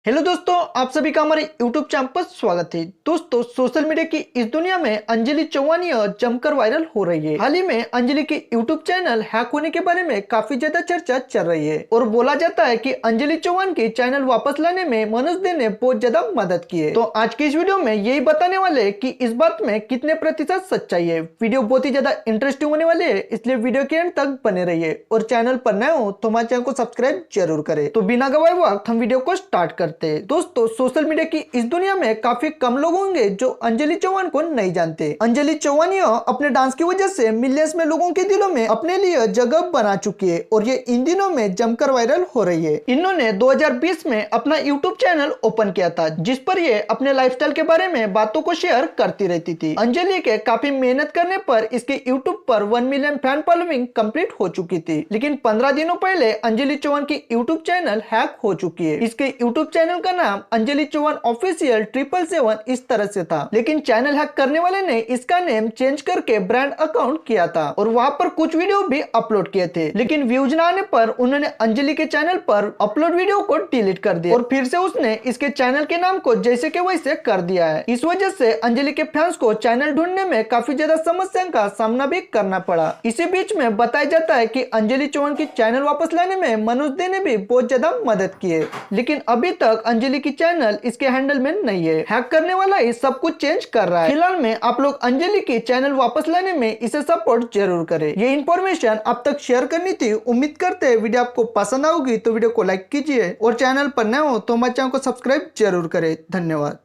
Hello दोस्तों, आप सभी का हमारे YouTube चैनल पर स्वागत है। दोस्तों, सोशल मीडिया की इस दुनिया में अंजलि चौहानिया जमकर वायरल हो रही है। हाल ही में अंजलि की YouTube चैनल हैक होने के बारे में काफी ज्यादा चर्चा चल रही है और बोला जाता है कि अंजलि चौहान की चैनल वापस लाने में मनोज दे ने बहुत ज्यादा मदद की है। तो आज की इस वीडियो में यही बताने वाले कि इस बात में कितने प्रतिशत सच्चाई है। वीडियो बहुत ही ज्यादा इंटरेस्टिंग होने वाली है, इसलिए वीडियो के एंड तक बने रहिए और चैनल पर नए हो तो हमारे चैनल को सब्सक्राइब जरूर करें। तो बिना गवाए वक्त हम वीडियो को स्टार्ट करते हैं। दोस्तों, सोशल मीडिया की इस दुनिया में काफी कम लोग होंगे जो अंजलि चौहान को नहीं जानते। अंजलि चौहानिया अपने डांस की वजह से मिलियंस में लोगों के दिलों में अपने लिए जगह बना चुकी है और ये इन दिनों में जमकर वायरल हो रही है। इन्होंने 2020 में अपना यूट्यूब चैनल ओपन किया था, जिस पर ये अपने लाइफस्टाइल के बारे में बातों को शेयर करती रहती थी। अंजलि के काफी मेहनत करने पर इसके यूट्यूब पर 1 मिलियन फैन फॉलोइंग कंप्लीट हो चुकी थी, लेकिन 15 दिनों पहले अंजलि चौहान की यूट्यूब चैनल हैक हो चुकी है। इसके यूट्यूब चैनल का नाम अंजलि चौहान ऑफिशियल 777 इस तरह से था, लेकिन चैनल हैक करने वाले ने इसका नेम चेंज करके ब्रांड अकाउंट किया था और वहां पर कुछ वीडियो भी अपलोड किए थे, लेकिन व्यूज न आने पर उन्होंने अंजलि के चैनल पर अपलोड वीडियो को डिलीट कर दिया और फिर से उसने इसके चैनल के नाम को जैसे के वैसे कर दिया है। इस वजह से अंजलि के फैंस को चैनल ढूंढने में काफी ज्यादा समस्या का सामना भी करना पड़ा। इसी बीच में बताया जाता है कि अंजलि चौहान की चैनल वापस लाने में मनोज दे ने भी बहुत ज्यादा मदद की है, लेकिन अभी तक अंजलि की चैनल इसके हैंडल में नहीं है। हैक करने वाला ही सब कुछ चेंज कर रहा है। फिलहाल में आप लोग अंजलि की चैनल वापस लाने में इसे सपोर्ट जरूर करें। ये इन्फॉर्मेशन अब तक शेयर करनी थी। उम्मीद करते हैं वीडियो आपको पसंद आएगी, तो वीडियो को लाइक कीजिए और चैनल पर नए हो तो हमारे चैनल को सब्सक्राइब जरूर करें। धन्यवाद।